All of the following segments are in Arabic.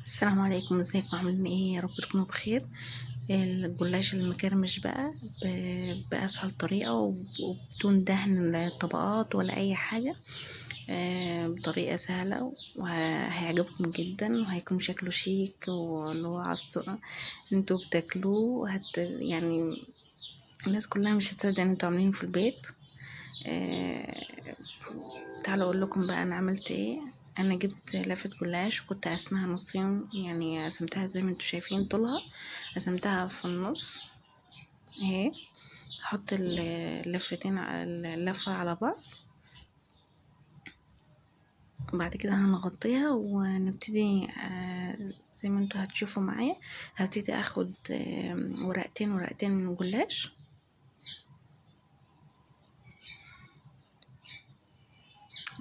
السلام عليكم، ازيكم؟ عاملين ايه؟ يا رب تكونوا بخير. الجلاش المكرمش بقى بأسهل طريقة وبدون دهن طبقات ولا أي حاجة. بطريقة سهلة وهيعجبكم جدا وهيكون شكله شيك واللي هو انتوا بتاكلوه يعني الناس كلها مش هتصدق ان انتوا عاملينه في البيت. آه، تعالوا اقول لكم بقى انا عملت ايه. انا جبت لفة جلاش وكنت قسمها نصين، يعني قسمتها زي ما انتوا شايفين طولها، قسمتها في النص اهي. هحط اللفتين اللفة على بعض، وبعد كده هنغطيها ونبتدي زي ما انتوا هتشوفوا معايا. هبتدي اخد ورقتين من الجلاش،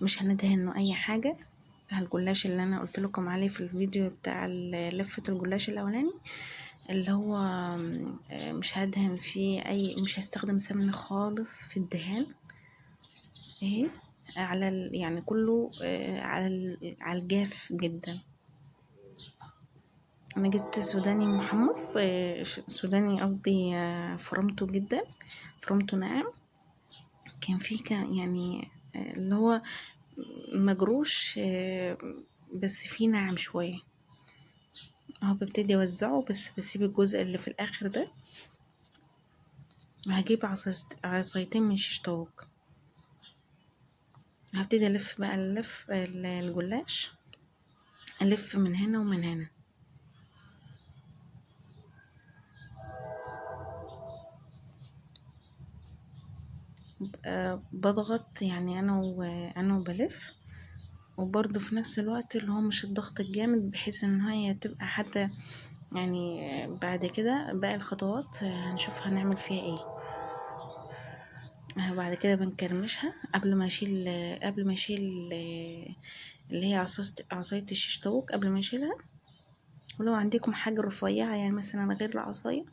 مش هندهنه اي حاجة. الجلاش اللي انا قلت لكم عليه في الفيديو بتاع لفة الجلاش الاولاني، اللي هو مش هدهن فيه مش هستخدم سمنة خالص في الدهان اهي. على يعني كله على الجاف جدا. انا جبت سوداني محمص، سوداني قصدي، فرمته جدا، فرمته ناعم. كان فيه يعني اللي هو مجروش، بس فيه ناعم شوية اهو. ببتدي اوزعه، بس بسيب الجزء اللي في الاخر ده. وهجيب عصايتين من شيش طاووق. هبتدي الف بقى الجلاش، الف من هنا ومن هنا. بضغط يعني انا وبلف، وبرضه في نفس الوقت اللي هو مش الضغط الجامد، بحيث ان هي تبقى حتى يعني بعد كده باقي الخطوات هنشوف هنعمل فيها ايه. بعد كده بنكرمشها قبل ما اشيل اللي هي عصاية الشيش طاووق. قبل ما اشيلها، ولو عندكم حاجة رفيعة يعني مثلا غير العصاية،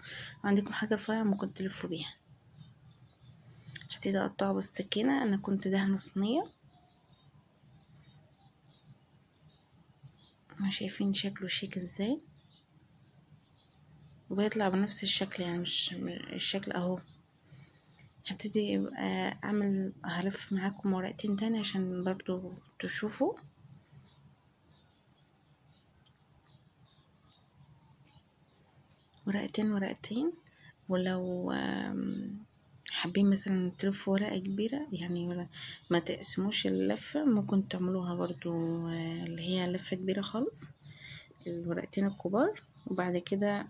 عندكم حاجة رفيعة ممكن تلفوا بيها. هبتدي اقطعه بالسكينة. انا كنت دهنة صينية، شايفين شكله شيك ازاي، وبيطلع بنفس الشكل، يعني مش الشكل اهو. هبتدي هلف معاكم ورقتين تاني عشان برضو تشوفوا. ورقتين. ولو حابين مثلا تلفوا ورقة كبيرة يعني، ولا ما تقسموش اللفة، ممكن تعملوها برضو اللي هي لفة كبيرة خالص، الورقتين الكبار. وبعد كده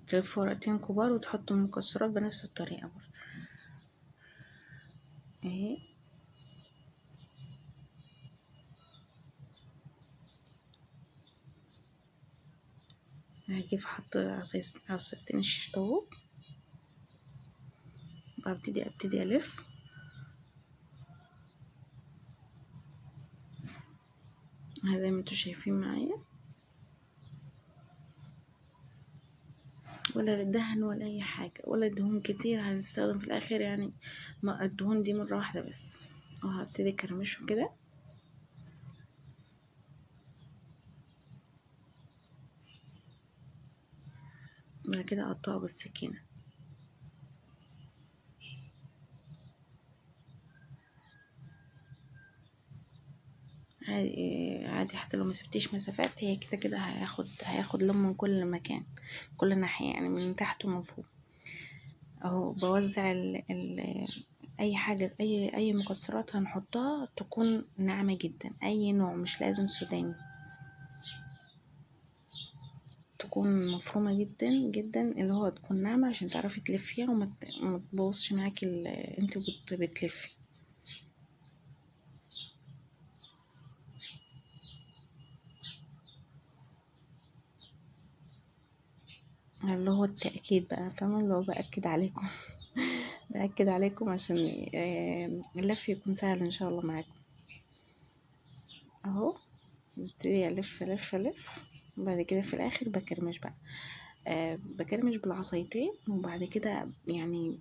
تلفوا ورقتين كبار وتحطوا المكسرات بنفس الطريقة برضو اهي. هجيب احط عصايتين الشيش طاووق، ابتدي الف. زي ما انتوا شايفين معايا، ولا دهن ولا اي حاجه ولا دهون كتير هنستخدم في الاخر يعني. ما الدهون دي مره واحده بس. وهبتدي اكرمشه كده. بعد كده اقطعه بالسكينه عادي عادي. حتى لو ما سبتيش مسافات، هي كده كده هياخد لون من كل مكان، كل ناحيه، يعني من تحت ومن فوق اهو. بوزع اي حاجه، اي مكسرات هنحطها تكون ناعمه جدا، اي نوع، مش لازم سوداني، تكون مفرومة جدا جدا، اللي هو تكون ناعمة عشان تعرفي تلفيها وما تبوظش معاكي انت بتلفي. اللي هو التأكيد بقى، فاهمة؟ اللي هو بأكد عليكم بأكد عليكم عشان اللف يكون سهل ان شاء الله معاكم اهو. ببتدي الف. وبعد كده في الاخر بكرمش بقى، بكرمش بالعصايتين. وبعد كده يعني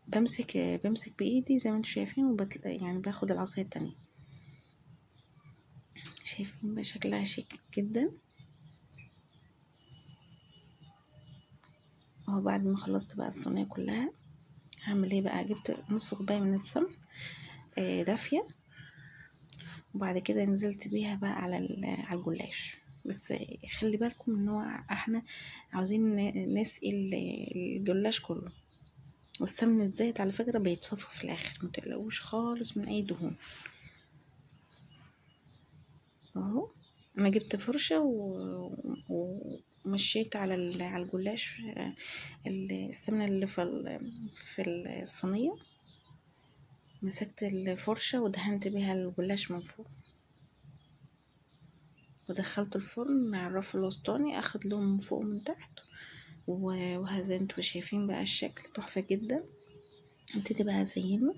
بمسك بايدي زي ما انتوا شايفين يعني باخد العصاية التانية. شايفين بقى شكلها شيك جدا. اهو بعد ما خلصت بقى الصينية كلها هعمل ايه بقى؟ جبت نص كوباية من السمن دافية، وبعد كده نزلت بيها بقى على الجلاش. بس خلي بالكم ان هو احنا عاوزين نسقي الجلاش كله، والسمن الزيت على فكرة بيتصفى في الاخر، متقلقوش خالص من اي دهون. اهو انا جبت فرشة ومشيت على الجلاش السمنة اللي في الصينية، مسكت الفرشة ودهنت بيها الجلاش من فوق، ودخلت الفرن على الرف الوسطاني اخد لون من فوق ومن تحت. وهذا انتوا شايفين بقى الشكل تحفة جدا. ابتدي بقى ازينه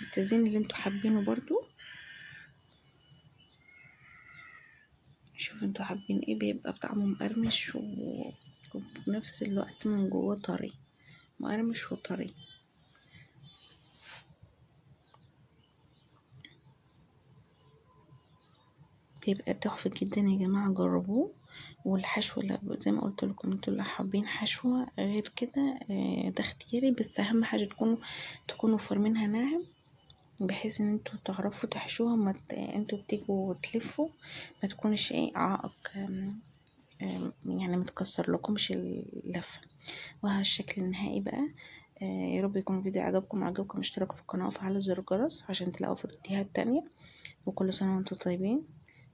بالتزيين اللي انتوا حابينه برضو. شوفوا انتوا حابين ايه، بيبقى بطعمه مقرمش وفي نفس الوقت من جوه طري، مقرمش وطري. بيبقى تحفة جدا يا جماعة، جربوه. والحشو لا زي ما قلت لكم، انتوا اللي حابين حشوة غير كده ده اختياري، بس اهم حاجة تكونوا فرمينها ناعم، بحيث ان انتوا تعرفوا تحشوها. انتوا بتيجوا تلفوا ما تكونش ايه عائق، يعني متكسر لكمش اللفة. وها الشكل النهائي بقى. يا رب يكون الفيديو عجبكم اشتركوا في القناة وفعلوا زر الجرس عشان تلاقوا فيديوهات تانية. وكل سنة وانتم طيبين،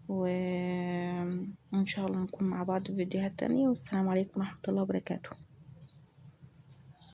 وإن شاء الله نكون مع بعض في فيديوهات تانية. والسلام عليكم ورحمة الله وبركاته.